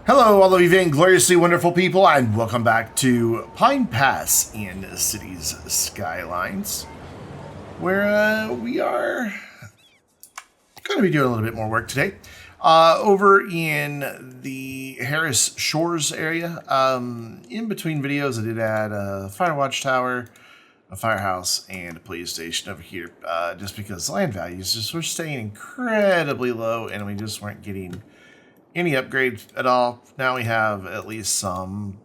Hello, all of you vaingloriously wonderful people, and welcome back to Pine Pass in Cities Skylines, where we are going to be doing a little bit more work today. Over in the Harris Shores area, in between videos, I did add a fire watchtower, a firehouse, and a police station over here, just because land values just were staying incredibly low, and we just weren't getting any upgrades at all. Now we have at least some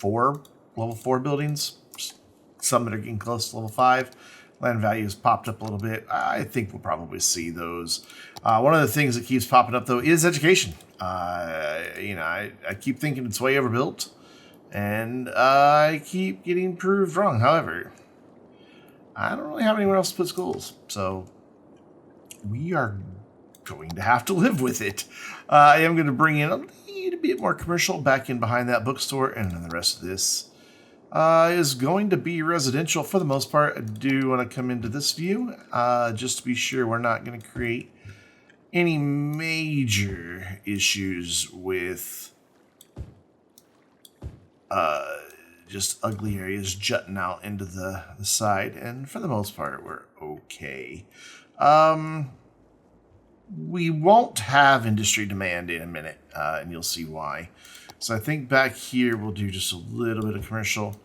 level 4 buildings, some that are getting close to level 5. Land values popped up a little bit. I think we'll probably see those. One of the things that keeps popping up, though, is education. I keep thinking it's way overbuilt, and I keep getting proved wrong. However, I don't really have anywhere else to put schools, so we are going to have to live with it. I am going to bring in a little bit more commercial back in behind that bookstore, and then the rest of this is going to be residential for the most part. I do want to come into this view just to be sure we're not going to create any major issues with just ugly areas jutting out into the side, and for the most part we're okay. We won't have industry demand in a minute, and you'll see why. So I think back here we'll do just a little bit of commercial,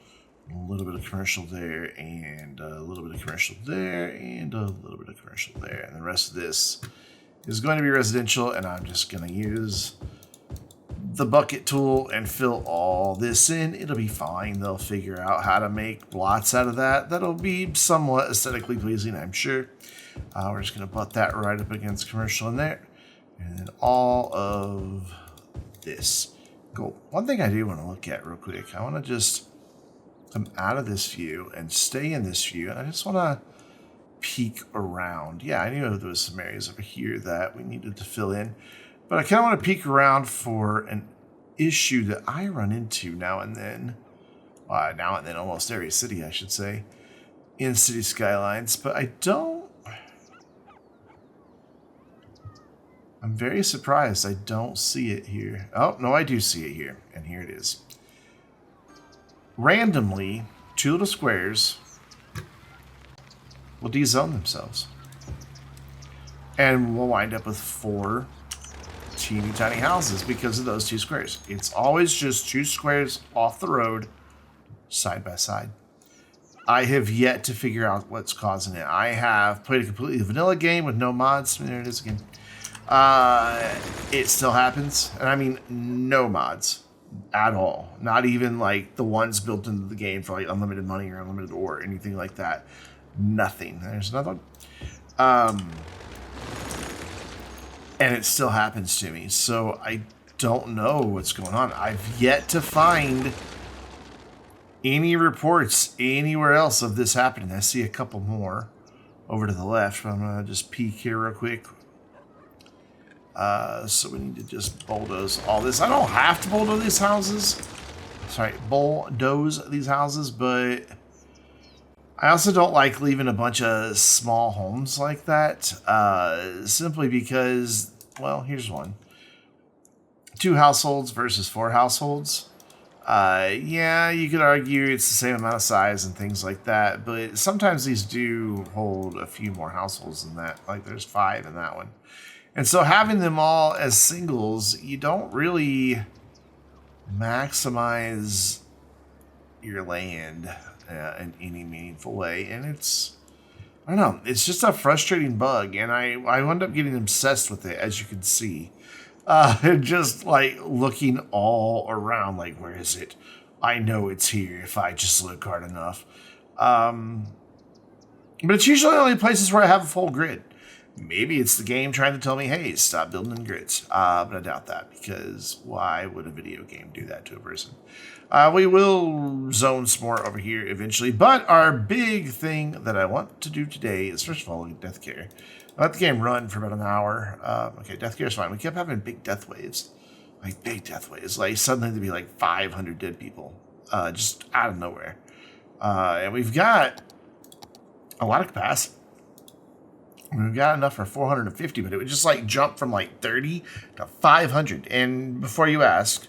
a little bit of commercial there, and a little bit of commercial there, and a little bit of commercial there. And the rest of this is going to be residential, and I'm just going to use the bucket tool and fill all this in. It'll be fine. They'll figure out how to make lots out of that. That'll be somewhat aesthetically pleasing, I'm sure. We're just going to butt that right up against commercial in there. And then all of this. Cool. One thing I do want to look at real quick. I want to just come out of this view and stay in this view. And I just want to peek around. Yeah, I knew there was some areas over here that we needed to fill in. But I kind of want to peek around for an issue that I run into now and then. Almost every city, I should say, in Cities Skylines. But I'm very surprised I don't see it here. Oh, no, I do see it here. And here it is. Randomly, 2 little squares will dezone themselves. And we'll wind up with 4 teeny tiny houses because of those 2 squares. It's always just 2 squares off the road, side by side. I have yet to figure out what's causing it. I have played a completely vanilla game with no mods. There it is again. It still happens, and I mean no mods at all. Not even like the ones built into the game for like unlimited money or unlimited ore or anything like that. Nothing. There's another one. And it still happens to me, so I don't know what's going on. I've yet to find any reports anywhere else of this happening. I see a couple more over to the left, but I'm gonna just peek here real quick. So we need to just bulldoze all this. I don't have to bulldoze these houses. Bulldoze these houses, but I also don't like leaving a bunch of small homes like that. Simply because, well, here's one. 2 households versus 4 households. Yeah, you could argue it's the same amount of size and things like that, but sometimes these do hold a few more households than that. Like there's 5 in that one. And so having them all as singles, you don't really maximize your land in any meaningful way. And I don't know, it's just a frustrating bug. And I wound up getting obsessed with it, as you can see. Just like looking all around, like, where is it? I know it's here if I just look hard enough. But it's usually only places where I have a full grid. Maybe it's the game trying to tell me, hey, stop building in grids. But I doubt that, because why would a video game do that to a person? We will zone some more over here eventually, but our big thing that I want to do today is, first of all, death care. I let the game run for about an hour. Okay, death care is fine. We kept having big death waves. Like suddenly there'd be like 500 dead people, just out of nowhere. And we've got a lot of capacity. We've got enough for 450, but it would just like jump from like 30 to 500. And before you ask,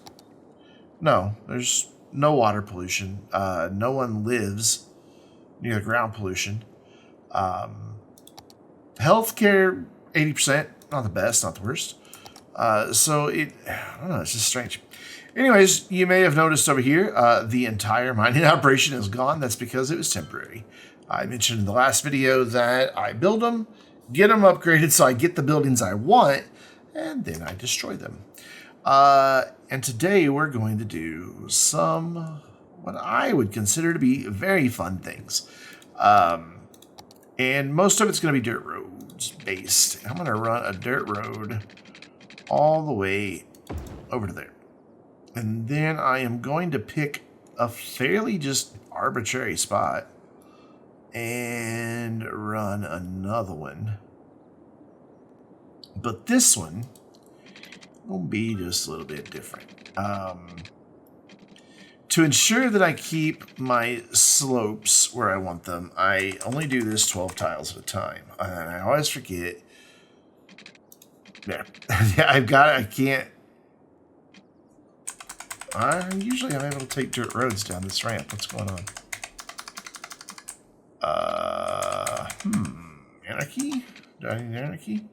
no, there's no water pollution. No one lives near the ground pollution. Healthcare, 80%, not the best, not the worst. So I don't know, it's just strange. Anyways, you may have noticed over here, the entire mining operation is gone. That's because it was temporary. I mentioned in the last video that I build them, get them upgraded so I get the buildings I want, and then I destroy them. And today we're going to do some, what I would consider to be very fun things. And most of it's going to be dirt roads based. I'm going to run a dirt road all the way over to there. And then I am going to pick a fairly just arbitrary spot and run another one. But this one will be just a little bit different. To ensure that I keep my slopes where I want them, I only do this 12 tiles at a time. And I always forget. Yeah, yeah, I can't. Usually I'm able to take dirt roads down this ramp. What's going on? Anarchy? Do I need anarchy?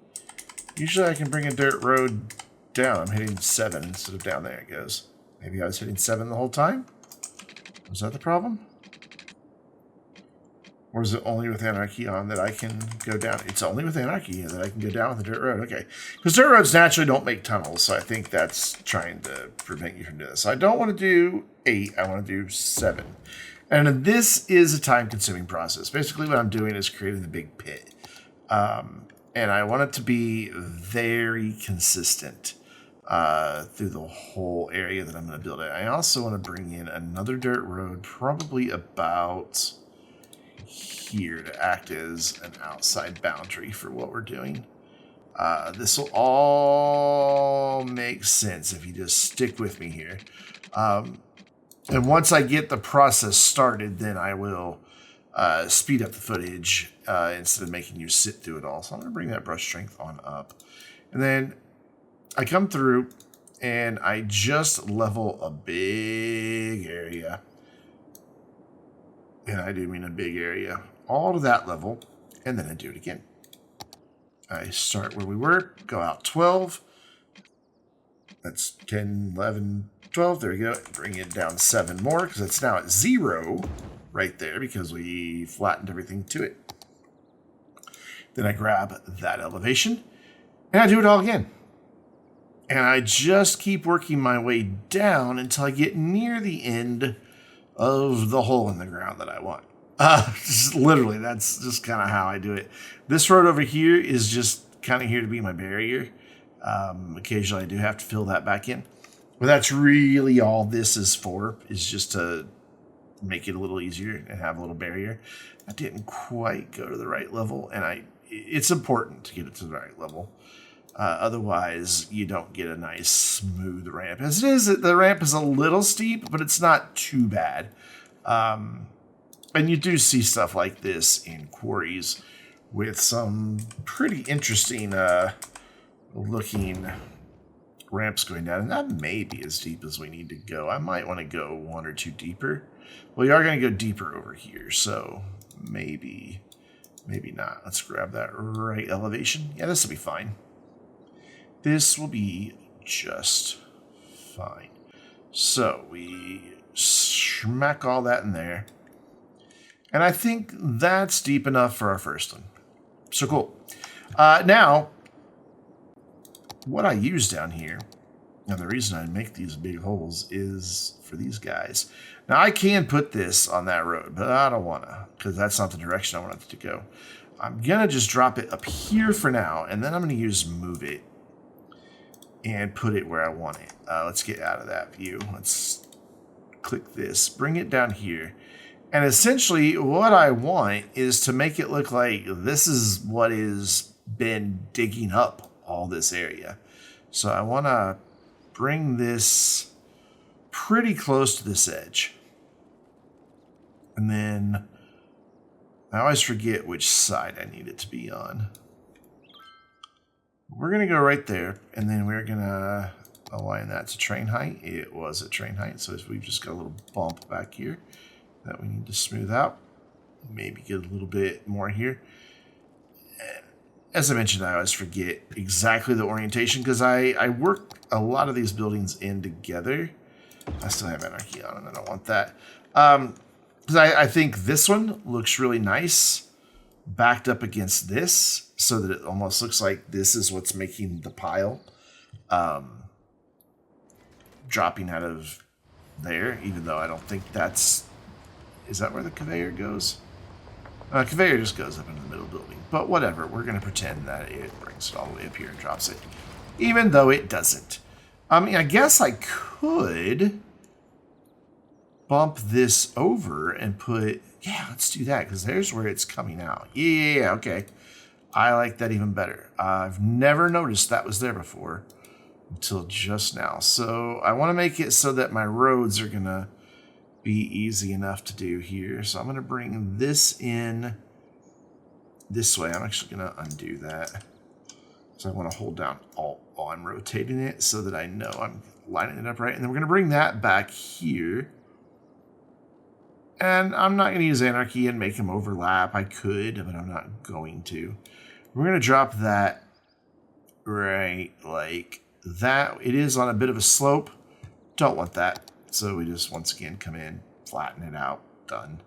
Usually I can bring a dirt road down. I'm hitting 7 instead of down. There it goes. Maybe I was hitting 7 the whole time? Was that the problem? Or is it only with anarchy on that I can go down? It's only with anarchy that I can go down with the dirt road. Okay. Because dirt roads naturally don't make tunnels, so I think that's trying to prevent you from doing this. So I don't want to do 8. I want to do 7. And this is a time-consuming process. Basically what I'm doing is creating the big pit. And I want it to be very consistent through the whole area that I'm going to build it. I also want to bring in another dirt road, probably about here, to act as an outside boundary for what we're doing. This will all make sense if you just stick with me here. And once I get the process started, then I will speed up the footage instead of making you sit through it all. So I'm going to bring that brush strength on up. And then I come through and I just level a big area. And I do mean a big area. All to that level. And then I do it again. I start where we were. Go out 12. That's 10, 11, 12. There we go. Bring it down 7 more because it's now at 0 right there because we flattened everything to it. Then I grab that elevation and I do it all again. And I just keep working my way down until I get near the end of the hole in the ground that I want. Just literally, that's just kind of how I do it. This road over here is just kind of here to be my barrier. Occasionally I do have to fill that back in. But that's really all this is for, is just to make it a little easier and have a little barrier. I didn't quite go to the right level, and it's important to get it to the right level. Otherwise, you don't get a nice smooth ramp. As it is, the ramp is a little steep, but it's not too bad. And you do see stuff like this in quarries with some pretty interesting looking ramps going down. And that may be as deep as we need to go. I might want to go 1 or 2 deeper. Well, you are going to go deeper over here, so maybe not. Let's grab that right elevation. Yeah, this will be fine. This will be just fine. So we smack all that in there. And I think that's deep enough for our first one. So cool. Now, what I use down here, and the reason I make these big holes is for these guys. Now, I can put this on that road, but I don't want to, because that's not the direction I want it to go. I'm going to just drop it up here for now, and then I'm going to use move it and put it where I want it. Let's get out of that view. Let's click this, bring it down here. And essentially what I want is to make it look like this is what has been digging up all this area. So I want to bring this pretty close to this edge. And then I always forget which side I need it to be on. We're going to go right there, and then we're going to align that to train height. It was at train height, so we've just got a little bump back here that we need to smooth out. Maybe get a little bit more here. And as I mentioned, I always forget exactly the orientation because I work a lot of these buildings in together. I still have anarchy on, and I don't want that. Because I think this one looks really nice backed up against this, so that it almost looks like this is what's making the pile dropping out of there, even though I don't think that's... Is that where the conveyor goes? Conveyor just goes up into the middle building. But whatever, we're going to pretend that it brings it all the way up here and drops it. Even though it doesn't. I mean, I guess I could bump this over and put... Yeah, let's do that, because there's where it's coming out. Yeah, okay. I like that even better. I've never noticed that was there before until just now. So I want to make it so that my roads are going to be easy enough to do here. So I'm going to bring this in this way. I'm actually going to undo that. So I want to hold down Alt while I'm rotating it so that I know I'm lining it up right. And then we're going to bring that back here. And I'm not going to use Anarchy and make them overlap. I could, but I'm not going to. We're going to drop that right like that. It is on a bit of a slope. Don't want that. So we just, once again, come in, flatten it out. Done.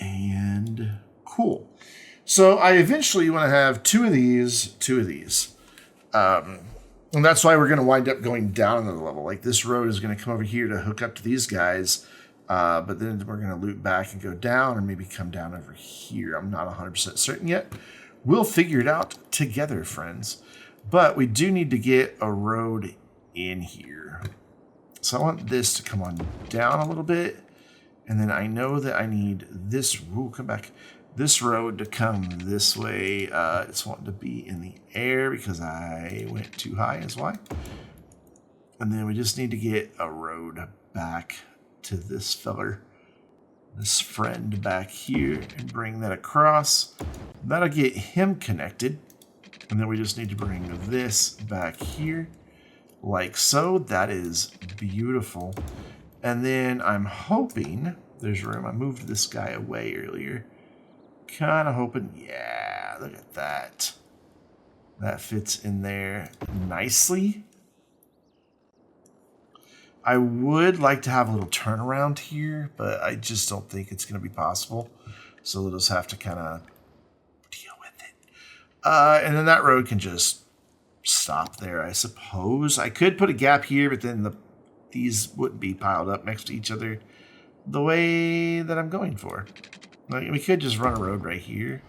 And cool. So I eventually want to have two of these. And that's why we're going to wind up going down another level. Like this road is going to come over here to hook up to these guys. But then we're going to loop back and go down, or maybe come down over here. I'm not 100% certain yet. We'll figure it out together, friends. But we do need to get a road in here. So I want this to come on down a little bit. And then I know that I need this, come back, this road to come this way. It's wanting to be in the air because I went too high is why. And then we just need to get a road back to this feller, this friend back here, and bring that across. That'll get him connected. And then we just need to bring this back here, like so. That is beautiful. And then I'm hoping there's room. I moved this guy away earlier. Kind of hoping, yeah, look at that. That fits in there nicely. I would like to have a little turnaround here, but I just don't think it's going to be possible. So we'll just have to kind of deal with it. And then that road can just stop there, I suppose. I could put a gap here, but then these wouldn't be piled up next to each other the way that I'm going for. Like, we could just run a road right here,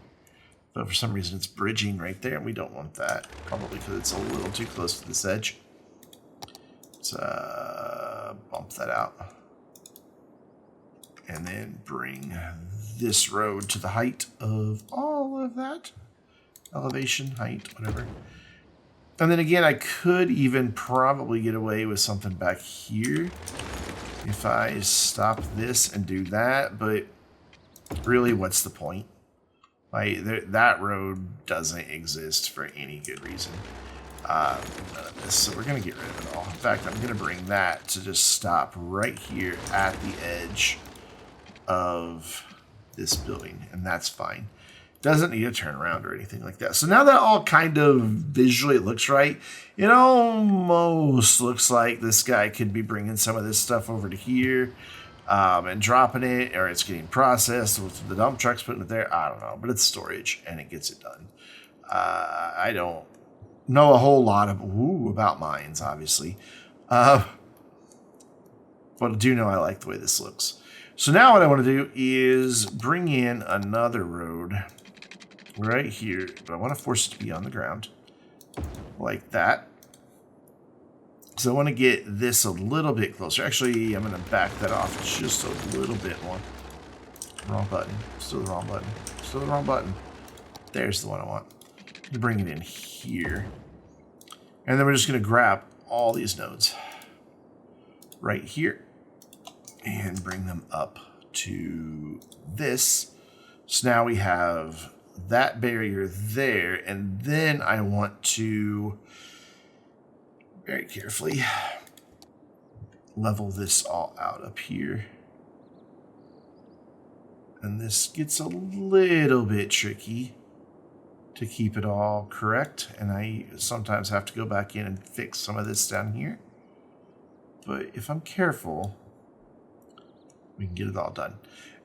but for some reason it's bridging right there, and we don't want that. Probably because it's a little too close to this edge. Let's bump that out. And then bring this road to the height of all of that. Elevation, height, whatever. And then again, I could even probably get away with something back here if I stop this and do that, but really, what's the point? That road doesn't exist for any good reason. None of this, so we're going to get rid of it all. In fact, I'm going to bring that to just stop right here at the edge of this building, and that's fine. Doesn't need a turnaround or anything like that. So now that all kind of visually looks right, it almost looks like this guy could be bringing some of this stuff over to here and dropping it, or it's getting processed with the dump trucks putting it there. I don't know, but it's storage and it gets it done. I don't know a whole lot about mines, obviously. But I do know I like the way this looks. So now what I want to do is bring in another road right here, but I want to force it to be on the ground like that. So I want to get this a little bit closer. Actually, I'm going to back that off just a little bit more. Wrong button. Still the wrong button. Still the wrong button. There's the one I want. To bring it in here. And then we're just going to grab all these nodes right here and bring them up to this. So now we have that barrier there, and then I want to very carefully level this all out up here. And this gets a little bit tricky to keep it all correct, and I sometimes have to go back in and fix some of this down here. But if I'm careful, we can get it all done.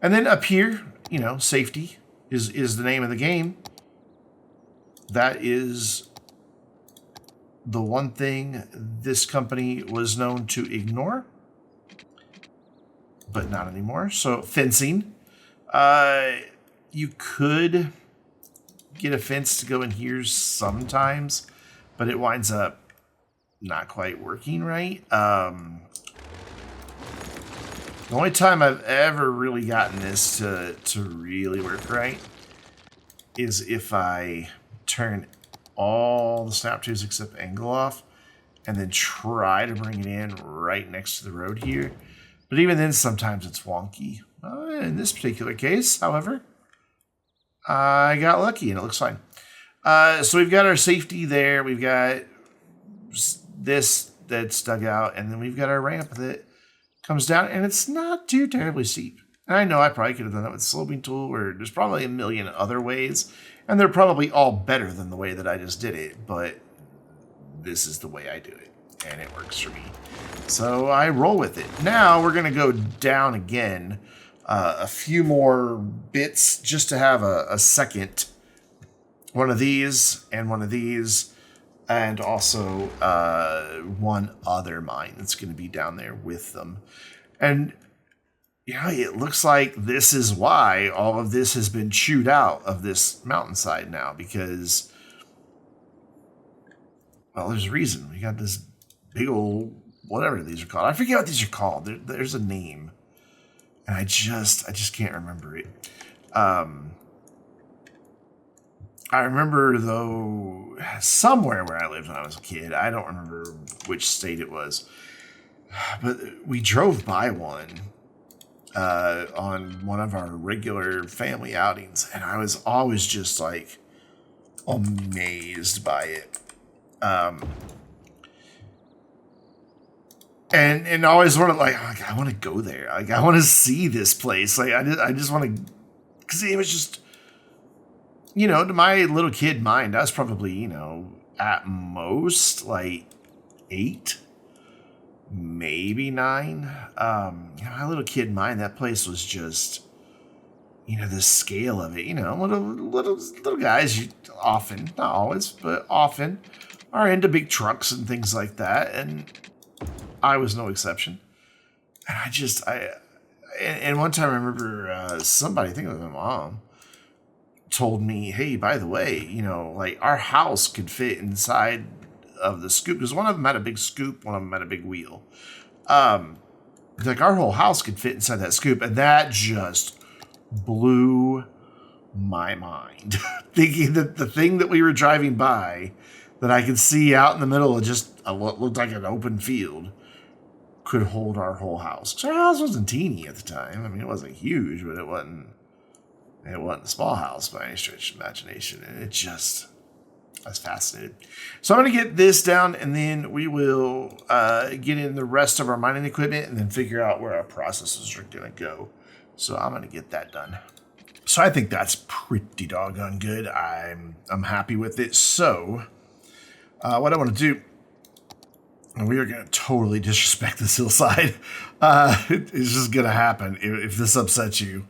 And then up here, you know, safety is the name of the game. That is the one thing this company was known to ignore, but not anymore. So fencing. You could get a fence to go in here sometimes, but it winds up not quite working right. The only time I've ever really gotten this to really work right is if I turn all the snap tubes except angle off and then try to bring it in right next to the road here. But even then, sometimes it's wonky. In this particular case, however, I got lucky and it looks fine. So we've got our safety there. We've got this that's dug out, and then we've got our ramp that comes down, and it's not too terribly steep. And I know I probably could have done that with the sloping tool, or there's probably a million other ways, and they're probably all better than the way that I just did it, but this is the way I do it, and it works for me. So I roll with it. Now we're going to go down again a few more bits just to have a second one of these and one of these, and also one other mine that's going to be down there with them. And yeah, it looks like this is why all of this has been chewed out of this mountainside now, because, well, there's a reason. We got this big old, whatever these are called. I forget what these are called. There's a name, and I just can't remember it. I remember, though, somewhere where I lived when I was a kid, I don't remember which state it was, but we drove by one on one of our regular family outings, and I was always just, like, amazed by it. And always wanted, like, I want to go there. Like, I want to see this place. Like, I just want to, because it was just, you know, to my little kid mind, I was probably, you know, at most like 8, maybe 9. You know, my little kid mind, that place was just, you know, the scale of it. You know, little guys, you often, not always, but often, are into big trucks and things like that, and I was no exception. And and one time I remember somebody, I think it was my mom, told me, hey, by the way, you know, like, our house could fit inside of the scoop, because one of them had a big scoop, one of them had a big wheel. Like, our whole house could fit inside that scoop, and that just blew my mind. Thinking that the thing that we were driving by, that I could see out in the middle of just what looked like an open field, could hold our whole house. 'Cause our house wasn't teeny at the time. I mean, it wasn't huge, but it wasn't a small house by any stretch of imagination. And it just, I was fascinated. So I'm going to get this down, and then we will get in the rest of our mining equipment and then figure out where our processes are going to go. So I'm going to get that done. So I think that's pretty doggone good. I'm happy with it. So what I want to do, and we are going to totally disrespect this hillside. It's just going to happen. If this upsets you,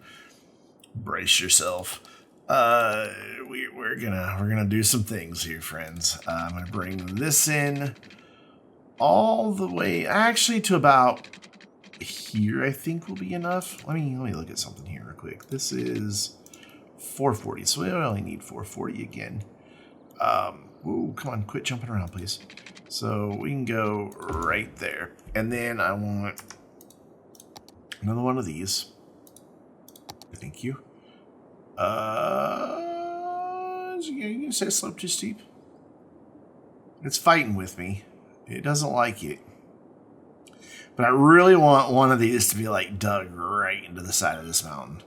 brace yourself. We're gonna do some things here, friends. I'm gonna bring this in all the way, actually, to about here. I think will be enough. Let me look at something here real quick. This is 440, so we only need 440 again. Ooh, come on, quit jumping around, please. So we can go right there, and then I want another one of these. Thank you. You say slope too steep? It's fighting with me. It doesn't like it. But I really want one of these to be like dug right into the side of this mountain.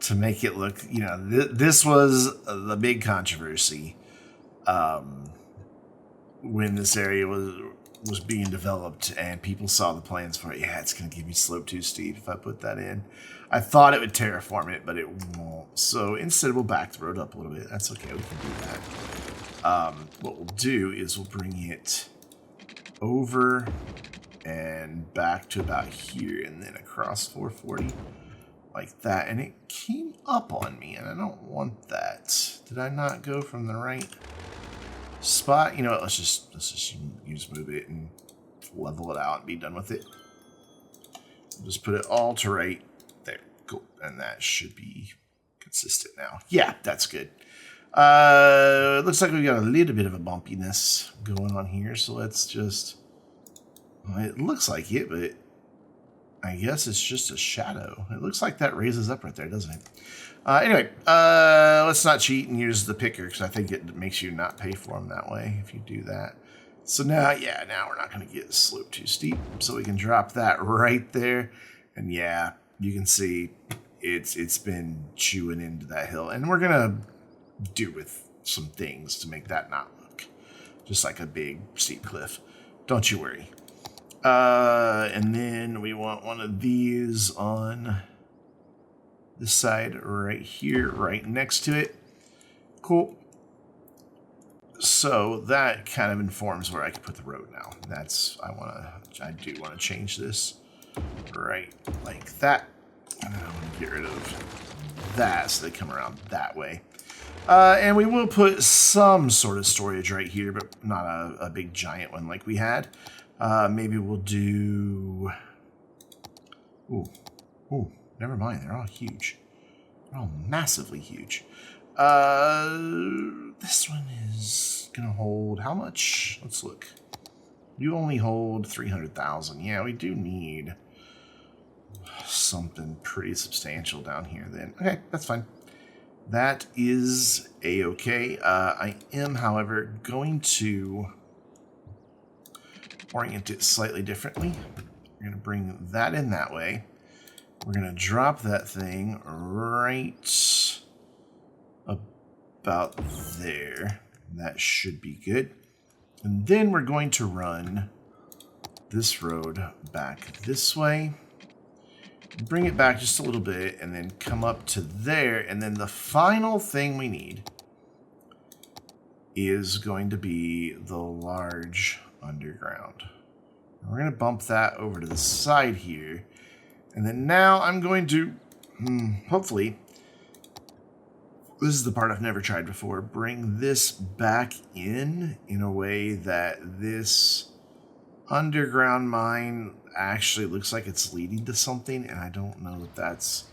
to make it look, this was the big controversy when this area was being developed and people saw the plans for it. Yeah, it's going to give me slope too steep if I put that in. I thought it would terraform it, but it won't. So instead, we'll back the road up a little bit. That's okay. We can do that. What we'll do is we'll bring it over and back to about here and then across 440 like that. And it came up on me, and I don't want that. Did I not go from the right spot? You know what? Let's just move it and level it out and be done with it. Just put it all to right. There, cool. And that should be consistent now. Yeah, that's good. It looks like we got a little bit of a bumpiness going on here, so let's just... Well, it looks like it, but I guess it's just a shadow. It looks like that raises up right there, doesn't it? Anyway, let's not cheat and use the picker, because I think it makes you not pay for them that way if you do that. So now, yeah, now we're not going to get the slope too steep, so we can drop that right there. And yeah, you can see it's been chewing into that hill. And we're going to do with some things to make that not look just like a big steep cliff. Don't you worry. And then we want one of these on this side right here, right next to it. Cool. So that kind of informs where I can put the road now. I do want to change this right like that. And then I want to get rid of that so they come around that way. And we will put some sort of storage right here, but not a big giant one like we had. Maybe we'll do... Ooh, never mind. They're all huge. They're all massively huge. This one is going to hold how much? Let's look. You only hold 300,000. Yeah, we do need something pretty substantial down here then. Okay, that's fine. That is a-okay. I am, however, going to orient it slightly differently. We're going to bring that in that way. We're going to drop that thing right about there. That should be good. And then we're going to run this road back this way. Bring it back just a little bit and then come up to there. And then the final thing we need is going to be the large underground. We're going to bump that over to the side here. And then now I'm going to, hopefully, this is the part I've never tried before, bring this back in a way that this underground mine actually looks like it's leading to something, and I don't know that that's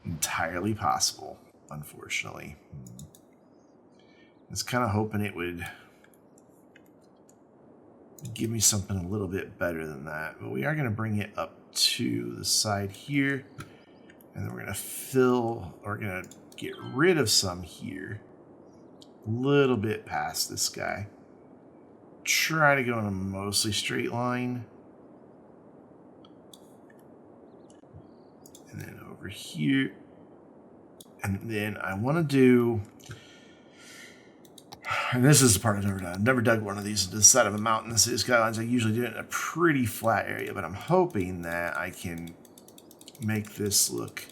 entirely possible, unfortunately. I was kind of hoping it would give me something a little bit better than that, but we are going to bring it up to the side here, and then we're going to get rid of some here, a little bit past this guy. Try to go in a mostly straight line. And then over here. And then I want to do, and this is the part I've never done. I've never dug one of these to the side of a mountain in the Cities Skylines. I usually do it in a pretty flat area, but I'm hoping that I can make this look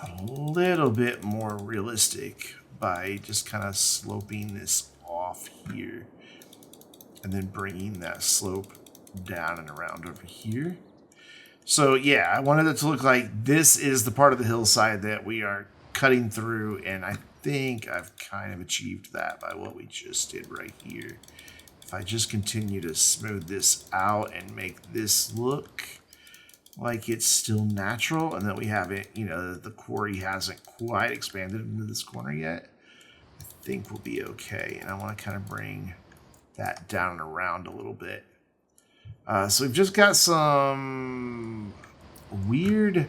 a little bit more realistic by just kind of sloping this off here and then bringing that slope down and around over here. So yeah, I wanted it to look like this is the part of the hillside that we are cutting through, and I think I've kind of achieved that by what we just did right here. If I just continue to smooth this out and make this look like it's still natural, and that we haven't, the quarry hasn't quite expanded into this corner yet, I think we'll be okay. And I want to kind of bring that down and around a little bit. So we've just got some weird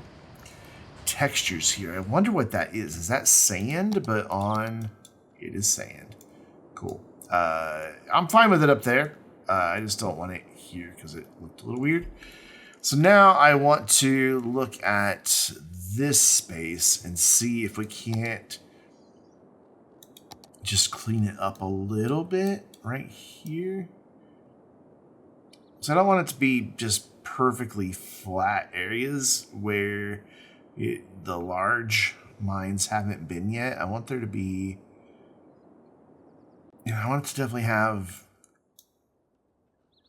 textures here. I wonder what that is. Is that sand? But it is sand. Cool. I'm fine with it up there. I just don't want it here because it looked a little weird. So now I want to look at this space and see if we can't just clean it up a little bit right here. So I don't want it to be just perfectly flat areas where the large mines haven't been yet. I want there to be, I want it to definitely have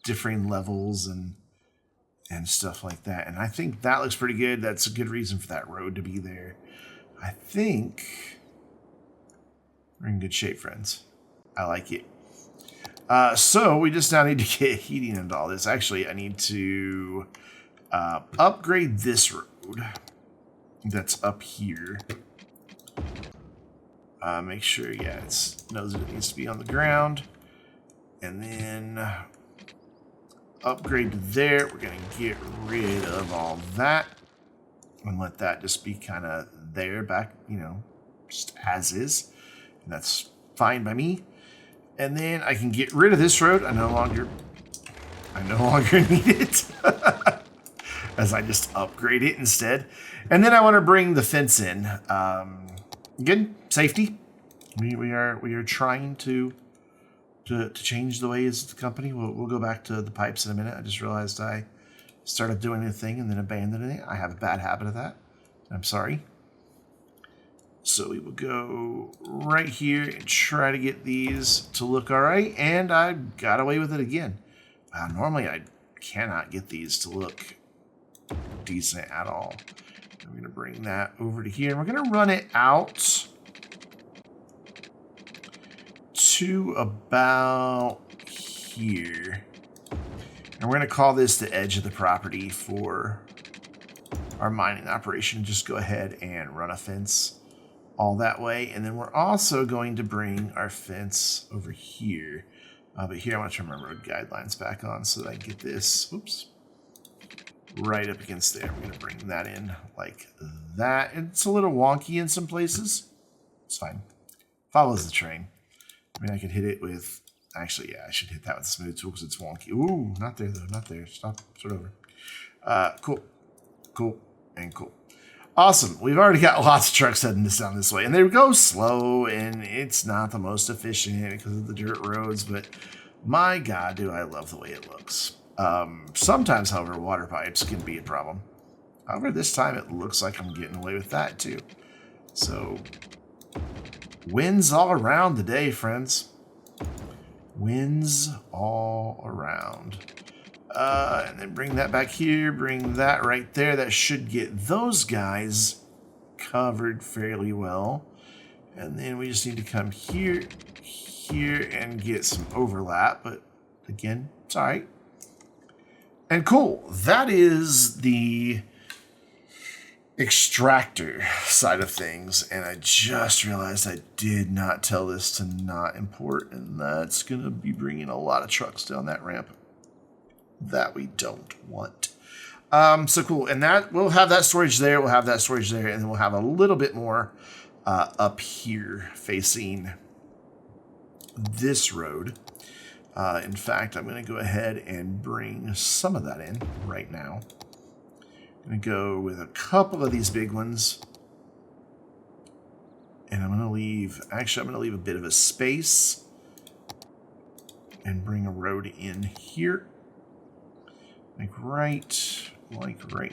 differing levels and stuff like that. And I think that looks pretty good. That's a good reason for that road to be there. I think we're in good shape, friends. I like it. So we just now need to get heating into all this. Actually, I need to upgrade this road that's up here. Make sure, yeah, it knows that it needs to be on the ground. And then upgrade to there. We're going to get rid of all that and let that just be kind of there back, just as is. And that's fine by me. And then I can get rid of this road. I no longer need it as I just upgrade it instead. And then I want to bring the fence in. Again, safety. We are trying to change the ways of the company. We'll go back to the pipes in a minute. I just realized I started doing a thing and then abandoning it. I have a bad habit of that. I'm sorry. So we will go right here and try to get these to look all right. And I got away with it again. Normally I cannot get these to look decent at all. I'm going to bring that over to here. And we're going to run it out to about here. And we're going to call this the edge of the property for our mining operation. Just go ahead and run a fence all that way. And then we're also going to bring our fence over here. But here I want to turn my road guidelines back on so that I get this, oops, right up against there. I'm going to bring that in like that. It's a little wonky in some places. It's fine. Follows the train. I mean, I could hit it with, actually, yeah, I should hit that with a smooth tool because it's wonky. Ooh, not there though, not there. Stop, start over. Cool, cool, and cool. Awesome. We've already got lots of trucks heading down this way. And they go slow, and it's not the most efficient because of the dirt roads, but my God, do I love the way it looks. Sometimes, however, water pipes can be a problem. However, this time it looks like I'm getting away with that, too. So, wins all around the day, friends. Wins all around. And then bring that back here, bring that right there. That should get those guys covered fairly well. And then we just need to come here, here, and get some overlap. But again, it's all right. And cool. That is the extractor side of things. And I just realized I did not tell this to not import. And that's going to be bringing a lot of trucks down that ramp that we don't want. So cool. And that we'll have that storage there. We'll have that storage there. And then we'll have a little bit more up here facing this road. In fact, I'm going to go ahead and bring some of that in right now. I'm going to go with a couple of these big ones. And I'm going to leave, actually, I'm going to leave a bit of a space and bring a road in here. Like right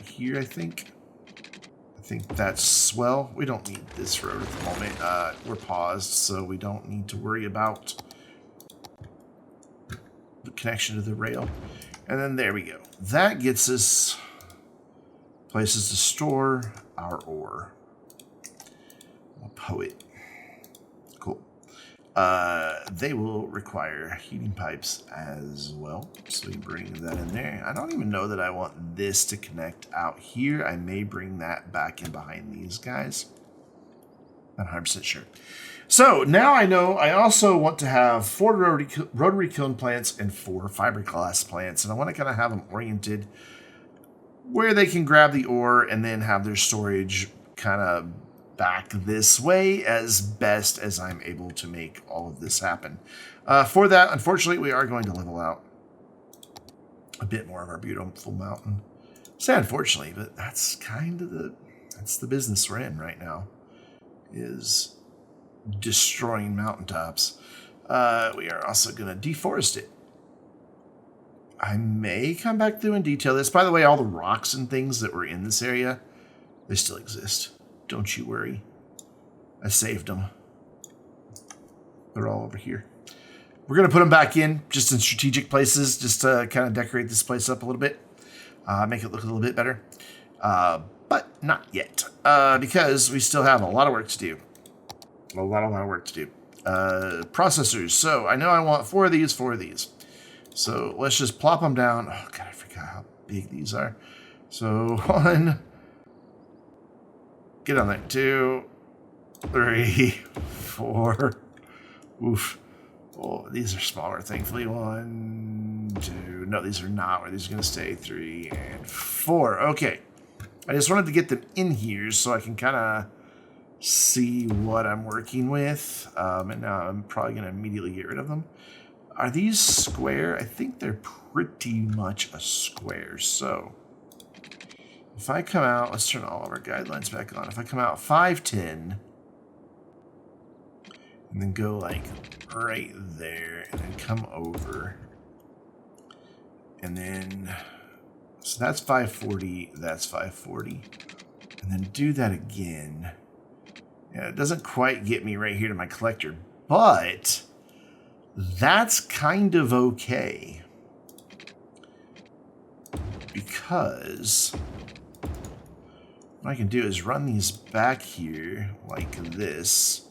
here, I think. I think that's swell. We don't need this road at the moment. We're paused, so we don't need to worry about the connection to the rail. And then there we go. That gets us places to store our ore. We'll poet. Cool. They will require heating pipes as well. So we bring that in there. I don't even know that I want this to connect out here. I may bring that back in behind these guys. Not 100% sure. So now I know I also want to have 4 rotary kiln plants and 4 fiberglass plants. And I want to kind of have them oriented where they can grab the ore and then have their storage kind of back this way as best as I'm able to make all of this happen. For that, unfortunately, we are going to level out a bit more of our beautiful mountain. Sad, unfortunately, but that's kind of that's the business we're in right now, is destroying mountaintops. We are also going to deforest it. I may come back through and detail this. By the way, all the rocks and things that were in this area, they still exist. Don't you worry. I saved them. They're all over here. We're going to put them back in, just in strategic places, just to kind of decorate this place up a little bit. Make it look a little bit better. But not yet. Because we still have a lot of work to do. A lot of work to do. Processors. So I know I want 4 of these, 4 of these. So let's just plop them down. Oh, God, I forgot how big these are. So 1. Get on there. 2, 3, 4. Oof. Oh, these are smaller, thankfully. 1, 2. No, these are not where these are going to stay. 3 and 4. Okay. I just wanted to get them in here so I can kind of see what I'm working with. And now I'm probably going to immediately get rid of them. Are these square? I think they're pretty much a square. So if I come out, let's turn all of our guidelines back on. If I come out 510 and then go like right there and then come over and then, so that's 540, that's 540, and then do that again. Yeah, it doesn't quite get me right here to my collector, but that's kind of okay, because what I can do is run these back here like this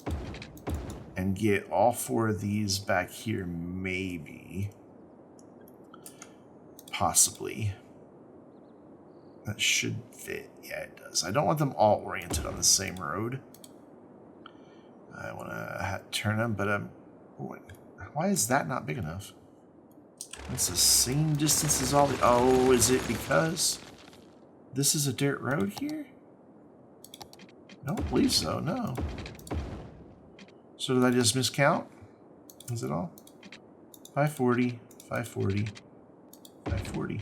and get all 4 of these back here, maybe, possibly. That should fit. Yeah, it does. I don't want them all oriented on the same road. I want to turn them, but why is that not big enough? It's the same distance as all the... Oh, is it because this is a dirt road here? I don't believe so, no. So did I just miscount? Is it all? 540, 540, 540.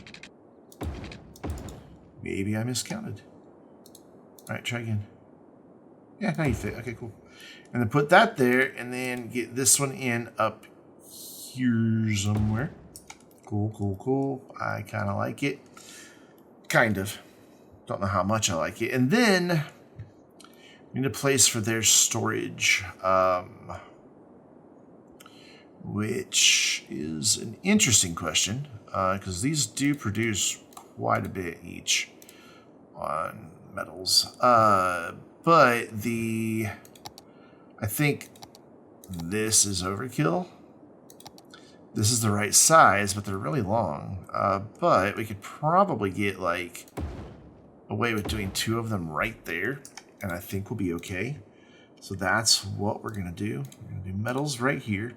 Maybe I miscounted. All right, try again. Yeah, now you fit. Okay, cool. And then put that there, and then get this one in up here somewhere. Cool, cool, cool. I kind of like it. Kind of. Don't know how much I like it. And then we need a place for their storage, which is an interesting question, because these do produce quite a bit each on metals. But I think this is overkill. This is the right size, but they're really long. But we could probably get like away with doing 2 of them right there, and I think we'll be okay. So that's what we're gonna do. We're gonna do metals right here.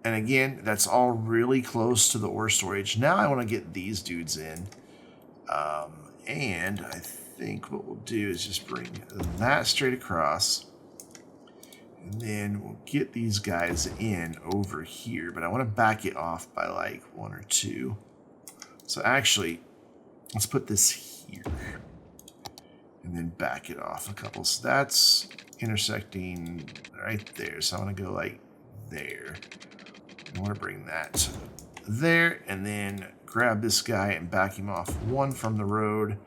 And again, that's all really close to the ore storage. Now I want to get these dudes in. And I think what we'll do is just bring that straight across. And then we'll get these guys in over here. But I want to back it off by like 1 or 2. So actually, let's put this here. And then back it off a couple. So that's intersecting right there. So I want to go like there. I want to bring that there, and then grab this guy and back him off 1 from the road,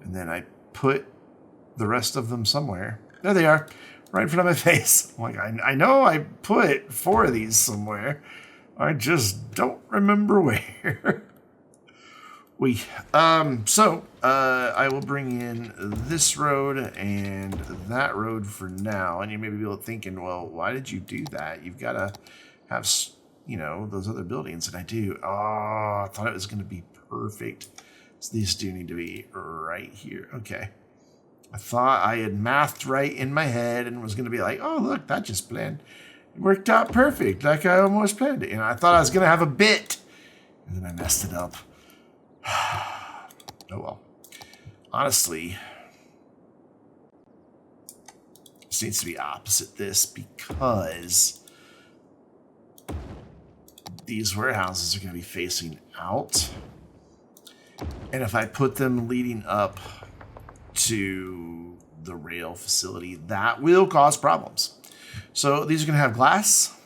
and then I put the rest of them somewhere. There they are, right in front of my face. I'm like, I know I put 4 of these somewhere. I just don't remember where. I will bring in this road and that road for now, and you may be thinking, well, why did you do that? You've got to have, you know, those other buildings, and I do. Oh, I thought it was going to be perfect. So these do need to be right here. Okay. I thought I had mathed right in my head and was going to be like, oh, look, that just planned. It worked out perfect, like I almost planned it. And I thought I was going to have a bit, and then I messed it up. Oh, well. Honestly, this needs to be opposite this, because these warehouses are going to be facing out, And if I put them leading up to the rail facility, that will cause problems. So these are going to have glass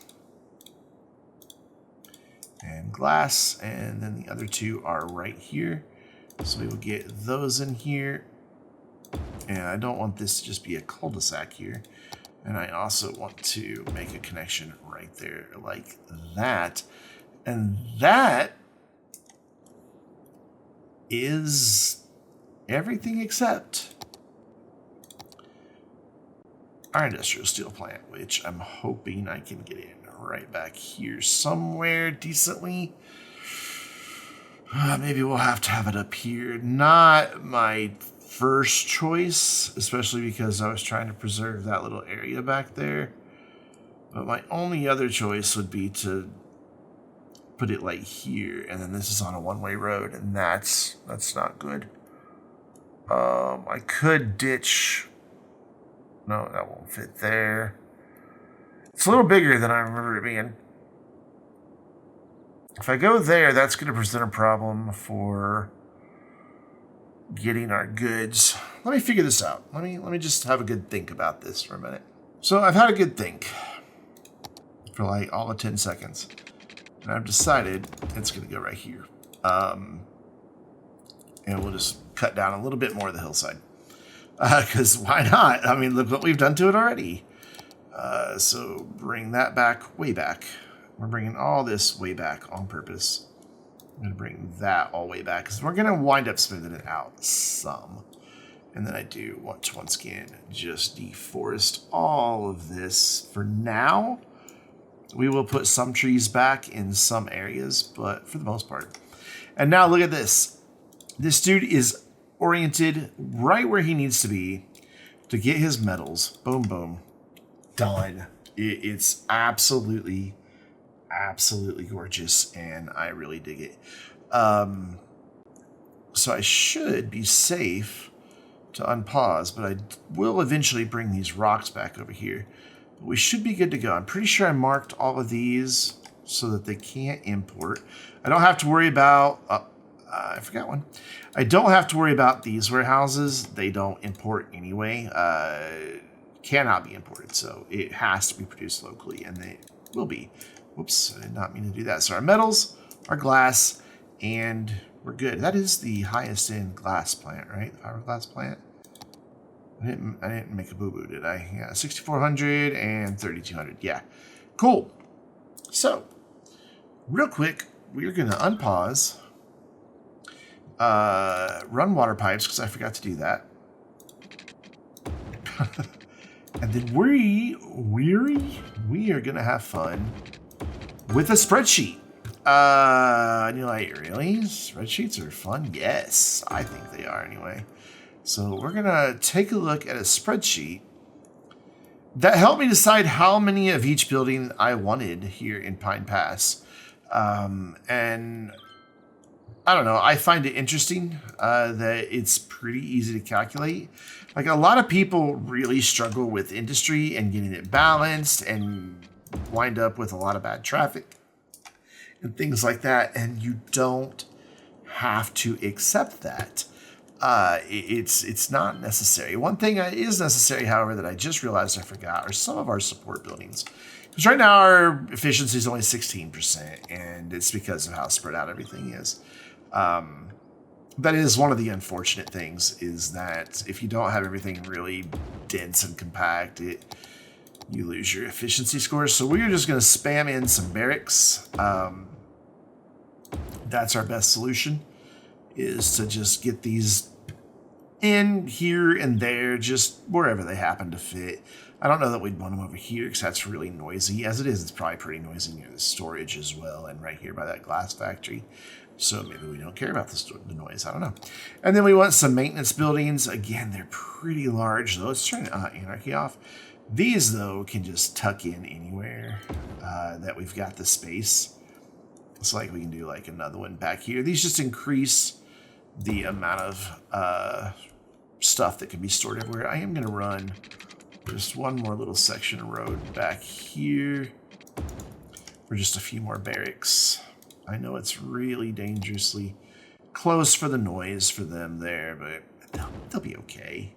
and glass, and then the other two are right here. So we will get those in here. And I don't want this to just be a cul-de-sac here. And I also want to make a connection right there like that. And that is everything except our industrial steel plant, which I'm hoping I can get in right back here somewhere decently. Maybe we'll have to have it up here. Not my first choice, especially because I was trying to preserve that little area back there. But my only other choice would be to put it like here, and then this is on a one-way road, and that's not good. I could ditch. No, that won't fit there. It's a little bigger than I remember it being. If I go there, that's going to present a problem for getting our goods. Let me figure this out. Let me just have a good think about this for a minute. So I've had a good think for like all of 10 seconds. And I've decided it's going to go right here. And we'll just cut down a little bit more of the hillside. Because why not? I mean, look what we've done to it already. So bring that back, way back. We're bringing all this way back on purpose. I'm going to bring that all the way back because we're going to wind up smoothing it out some. And then I do want to once again just deforest all of this for now. We will put some trees back in some areas, but for the most part. And now look at this. This dude is oriented right where he needs to be to get his metals. Boom, boom. Done. It's absolutely gorgeous, and I really dig it. So I should be safe to unpause, but I will eventually bring these rocks back over here. But we should be good to go. I'm pretty sure I marked all of these so that they can't import. I don't have to worry about... I forgot one. I don't have to worry about these warehouses. They don't import anyway. Cannot be imported, so it has to be produced locally, and they will be. Whoops, I did not mean to do that. So our metals, our glass, and we're good. That is the highest end glass plant, right? The fiberglass plant. I didn't make a boo-boo, did I? Yeah, 6,400 and 3,200. Yeah, cool. So, real quick, we're going to unpause. Run water pipes, because I forgot to do that. And then we are going to have fun with a spreadsheet. And you're like, really? Spreadsheets are fun? Yes, I think they are anyway. So we're going to take a look at a spreadsheet that helped me decide how many of each building I wanted here in Pine Pass. And I don't know, I find it interesting that it's pretty easy to calculate. Like, a lot of people really struggle with industry and getting it balanced and wind up with a lot of bad traffic and things like that. And you don't have to accept that. It's not necessary. One thing is necessary, however, that I just realized I forgot are some of our support buildings. Because right now our efficiency is only 16%, and it's because of how spread out everything is. That is one of the unfortunate things, is that if you don't have everything really dense and compact, you lose your efficiency scores. So we're just going to spam in some barracks. That's our best solution, is to just get these in here and there, just wherever they happen to fit. I don't know that we'd want them over here because that's really noisy. As it is, it's probably pretty noisy near the storage as well, and right here by that glass factory. So maybe we don't care about the noise. I don't know. And then we want some maintenance buildings. Again, they're pretty large, though. Let's turn Anarchy off. These, though, can just tuck in anywhere that we've got the space. It's like we can do like another one back here. These just increase the amount of stuff that can be stored everywhere. I am going to run just one more little section of road back here for just a few more barracks. I know it's really dangerously close for the noise for them there, but they'll be okay.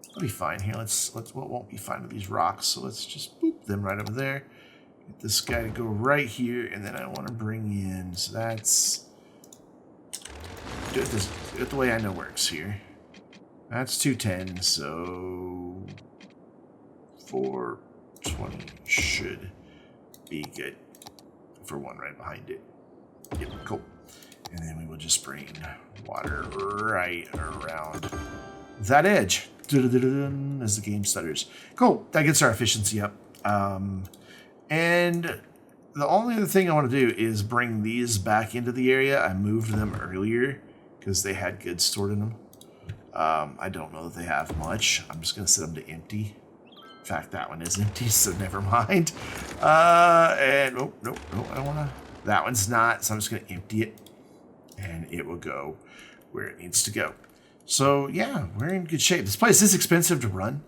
They'll be fine here. What won't be fine with these rocks, so let's just boop them right over there. Get this guy to go right here, and then I want to bring in, so that's, do it the way I know works here. That's 210, so 420 should be good for one right behind it. Yep, cool. And then we will just bring water right around that edge as the game stutters. Cool, that gets our efficiency up. And the only other thing I want to do is bring these back into the area. I moved them earlier because they had goods stored in them. I don't know that they have much. I'm just going to set them to empty. In fact, that one is empty, so never mind. And, oh, no, I don't want to. That one's not, so I'm just going to empty it. And it will go where it needs to go. So, yeah, we're in good shape. This place is expensive to run.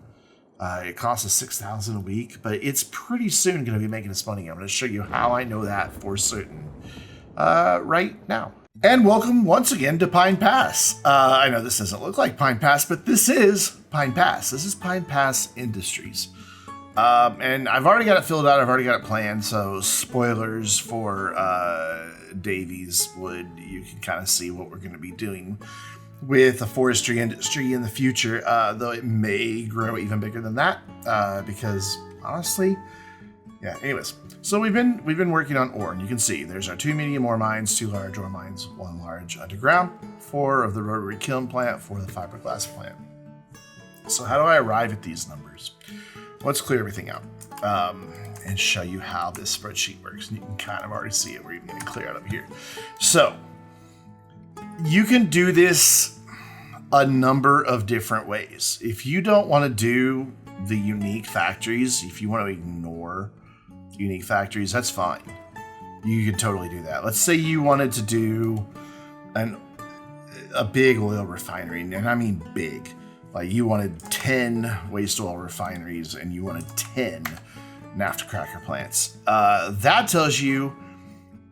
It costs us $6,000 a week, but it's pretty soon going to be making us money. I'm going to show you how I know that for certain right now. And welcome once again to Pine Pass. I know this doesn't look like Pine Pass, but this is Pine Pass. This is Pine Pass Industries. And I've already got it filled out. I've already got it planned. So spoilers for Davies Wood. You can kind of see what we're going to be doing with the forestry industry in the future, though it may grow even bigger than that, because honestly, yeah. Anyways, so we've been working on ore, and you can see there's our 2 medium ore mines, 2 large ore mines, 1 large underground, 4 of the rotary kiln plant, 4 of the fiberglass plant. So how do I arrive at these numbers? Let's clear everything out and show you how this spreadsheet works. And you can kind of already see it. We're even getting clear out of here. So you can do this a number of different ways. If you don't want to do the unique factories, if you want to ignore unique factories, that's fine. You could totally do that. Let's say you wanted to do a big oil refinery, and I mean big. Like you wanted 10 waste oil refineries and you wanted 10 naphtha cracker plants. That tells you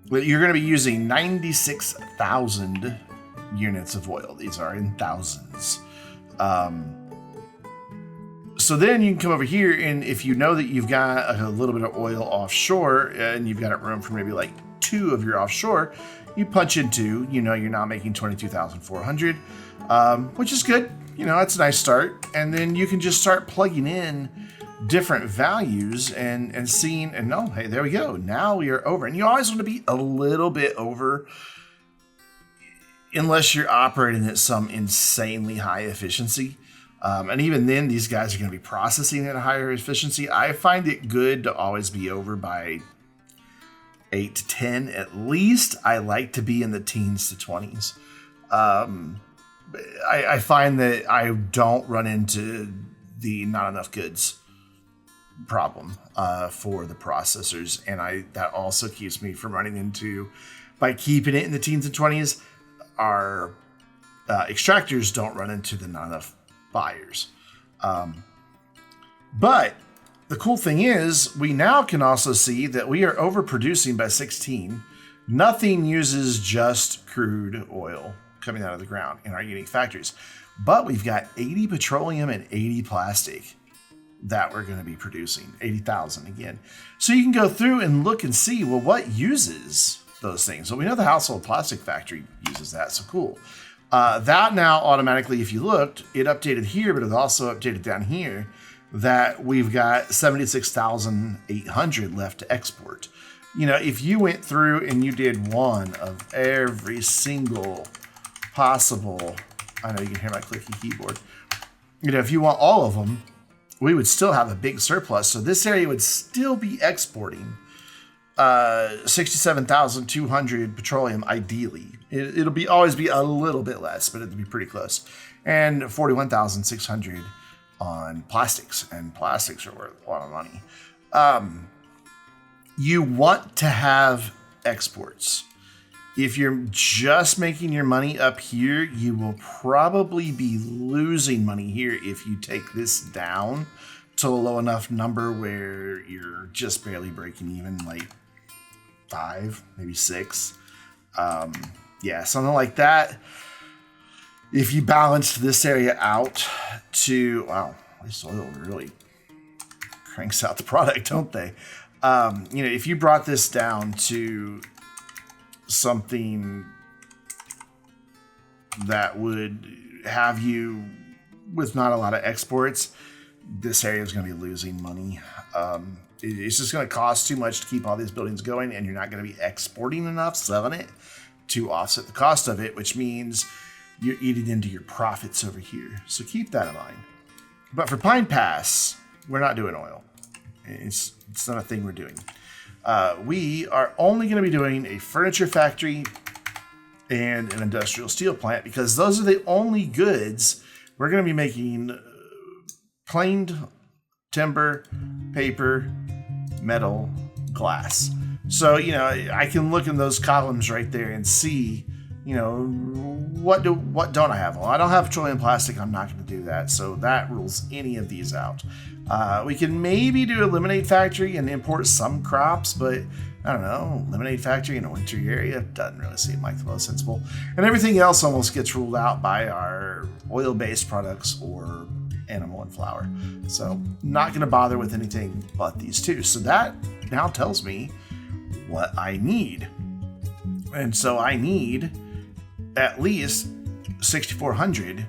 that you're going to be using 96,000 units of oil. These are in thousands. So then you can come over here, and if you know that you've got a little bit of oil offshore and you've got it room for maybe like 2 of your offshore, you punch into, you're now making 22,400, which is good. That's a nice start. And then you can just start plugging in different values and seeing, and oh, hey, there we go. Now we are over. And you always want to be a little bit over unless you're operating at some insanely high efficiency. And even then, these guys are going to be processing at a higher efficiency. I find it good to always be over by 8 to 10 at least. I like to be in the teens to 20s. I find that I don't run into the not enough goods problem for the processors, and that also keeps me from running into, by keeping it in the teens and 20s, our extractors don't run into the not enough buyers. But the cool thing is, we now can also see that we are overproducing by 16. Nothing uses just crude oil coming out of the ground in our unique factories. But we've got 80 petroleum and 80 plastic that we're going to be producing, 80,000 again. So you can go through and look and see, well, what uses those things? Well, we know the household plastic factory uses that, so cool. That now automatically, if you looked, it updated here, but it also updated down here that we've got 76,800 left to export. If you went through and you did one of every single possible, I know you can hear my clicky keyboard, if you want all of them, we would still have a big surplus. So this area would still be exporting 67,200 petroleum ideally. It'll always be a little bit less, but it'll be pretty close. And 41,600 on plastics, and plastics are worth a lot of money. You want to have exports. If you're just making your money up here, you will probably be losing money here if you take this down to a low enough number where you're just barely breaking even, like 5, maybe 6. Yeah, something like that. If you balanced this area out to, wow, this oil really cranks out the product, don't they? If you brought this down to something that would have you with not a lot of exports, this area is going to be losing money. It's just going to cost too much to keep all these buildings going, and you're not going to be exporting enough, selling it, to offset the cost of it, which means you're eating into your profits over here. So keep that in mind. But for Pine Pass, we're not doing oil. It's not a thing we're doing. We are only going to be doing a furniture factory and an industrial steel plant, because those are the only goods we're going to be making. Planed timber, paper, metal, glass. So, I can look in those columns right there and see, what don't I have? Well, I don't have petroleum plastic. I'm not going to do that. So that rules any of these out. We can maybe do a lemonade factory and import some crops, but I don't know, lemonade factory in a wintry area doesn't really seem like the most sensible. And everything else almost gets ruled out by our oil-based products or animal and flour. So not going to bother with anything but these two. So that now tells me what I need. And so I need at least 6,400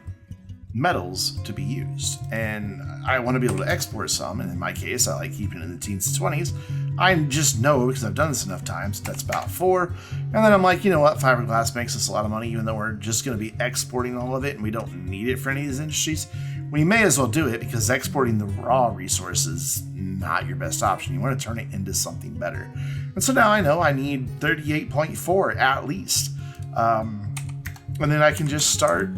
metals to be used. And I want to be able to export some. And in my case, I like keeping it in the teens to 20s. I just know, because I've done this enough times, that's about 4. And then I'm like, you know what? Fiberglass makes us a lot of money, even though we're just going to be exporting all of it and we don't need it for any of these industries. We may as well do it, because exporting the raw resource is not your best option. You want to turn it into something better. And so now I know I need 38.4 at least. And then I can just start,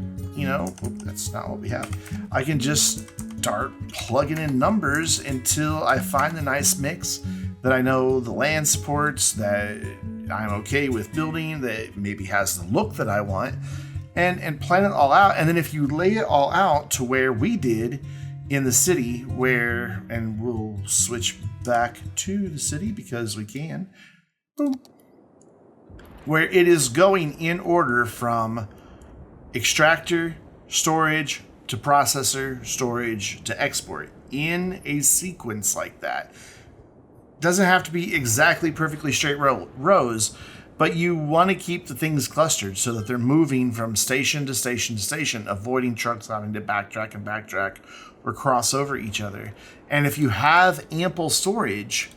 that's not what we have. I can just start plugging in numbers until I find the nice mix that I know the land supports, that I'm okay with building, that maybe has the look that I want, and plan it all out. And then if you lay it all out to where we did in the city, and we'll switch back to the city because we can, boom, where it is going in order from extractor, storage, to processor, storage, to export, in a sequence like that. Doesn't have to be exactly perfectly straight rows, but you want to keep the things clustered so that they're moving from station to station to station, avoiding trucks having to backtrack or cross over each other. And if you have ample storage,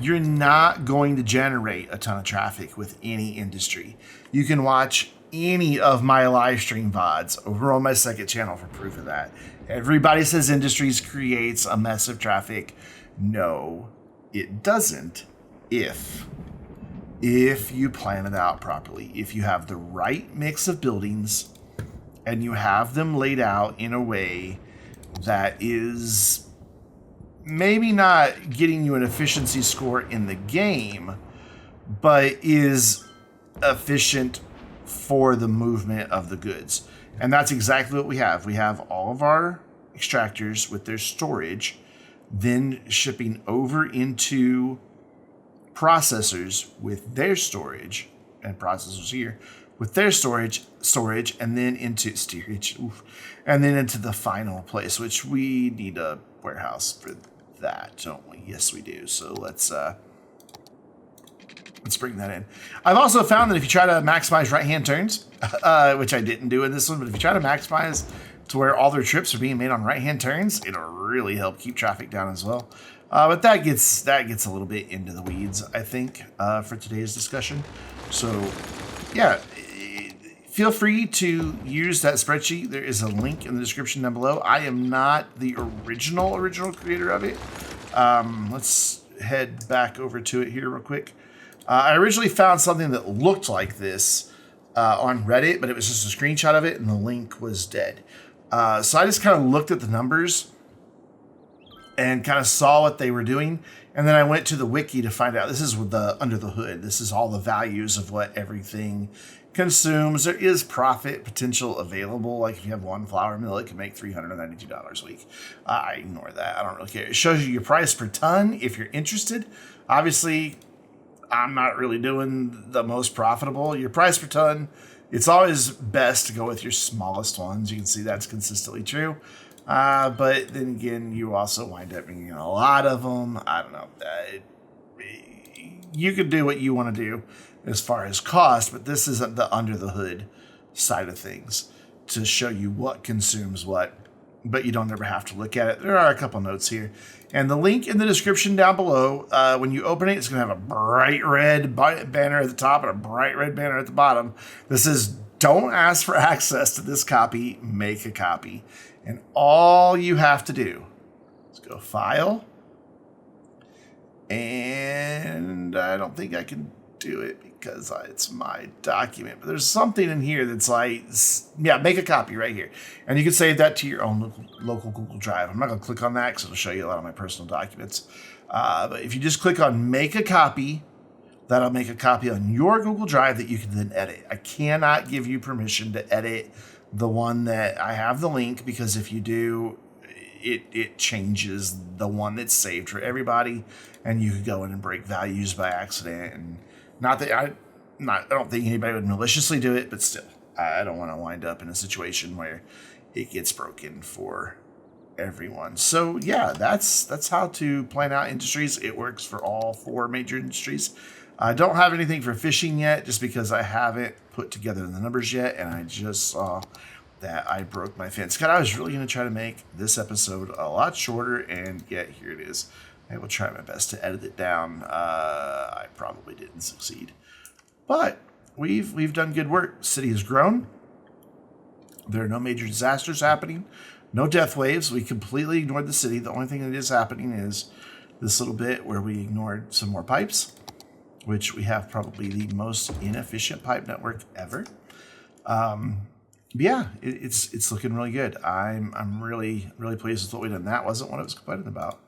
you're not going to generate a ton of traffic with any industry. You can watch any of my live stream VODs over on my second channel for proof of that. Everybody says industries creates a mess of traffic. No, it doesn't. If you plan it out properly, if you have the right mix of buildings and you have them laid out in a way that is maybe not getting you an efficiency score in the game, but is efficient for the movement of the goods. And that's exactly what we have. We have all of our extractors with their storage, then shipping over into processors with their storage, and processors here with their storage, and then into steerage, and then into the final place, which we need a warehouse for that, don't we? Yes, we do. So let's bring that in. I've also found that if you try to maximize right-hand turns, which I didn't do in this one, but if you try to maximize to where all their trips are being made on right-hand turns, it'll really help keep traffic down as well. But that gets a little bit into the weeds, I think, for today's discussion. So, yeah, feel free to use that spreadsheet. There is a link in the description down below. I am not the original creator of it. Let's head back over to it here real quick. I originally found something that looked like this on Reddit, but it was just a screenshot of it, and the link was dead. So I just kind of looked at the numbers and kind of saw what they were doing, and then I went to the wiki to find out. This is with the under the hood. This is all the values of what everything consumes. There is profit potential available. Like if you have one flour mill, it can make $392 a week. I ignore that. I don't really care. It shows you your price per ton if you're interested. Obviously, I'm not really doing the most profitable. Your price per ton, it's always best to go with your smallest ones. You can see that's consistently true. But then again, you also wind up bringing in a lot of them. I don't know. You could do what you want to do as far as cost, but this is the under the hood side of things to show you what consumes what, but you don't ever have to look at it. There are a couple notes here. And the link in the description down below, when you open it, it's going to have a bright red banner at the top and a bright red banner at the bottom. This is, don't ask for access to this copy, make a copy. And all you have to do is go File. And I don't think I can do it because it's my document. But there's something in here that's like, yeah, make a copy right here. And you can save that to your own local Google Drive. I'm not going to click on that because it'll show you a lot of my personal documents. But if you just click on make a copy, that'll make a copy on your Google Drive that you can then edit. I cannot give you permission to edit the one that I have the link, because if you do, it changes the one that's saved for everybody, and you could go in and break values by accident. And not that I don't think anybody would maliciously do it, but still, I don't want to wind up in a situation where it gets broken for everyone. So yeah, that's how to plan out industries. It works for all 4 major industries. I don't have anything for fishing yet, just because I haven't put together the numbers yet, and I just saw that I broke my fence. God, I was really going to try to make this episode a lot shorter, and yet here it is. I will try my best to edit it down. I probably didn't succeed, but we've done good work. The city has grown. There are no major disasters happening, no death waves. We completely ignored the city. The only thing that is happening is this little bit where we ignored some more pipes, which we have probably the most inefficient pipe network ever. Yeah, it's looking really good. I'm really pleased with what we did. That wasn't what I was complaining about.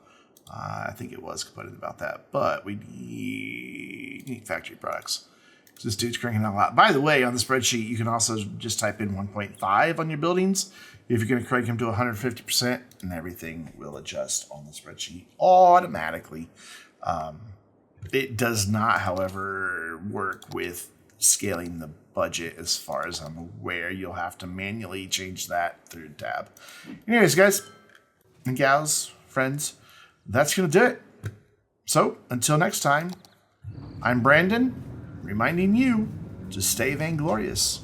I think it was complaining about that, but we need factory products. So this dude's cranking out a lot. By the way, on the spreadsheet, you can also just type in 1.5 on your buildings if you're going to crank them to 150%, and everything will adjust on the spreadsheet automatically. It does not, however, work with scaling the budget as far as I'm aware. You'll have to manually change that through tab. Anyways, guys and gals, friends, that's going to do it. So until next time, I'm Brandon, reminding you to stay vainglorious.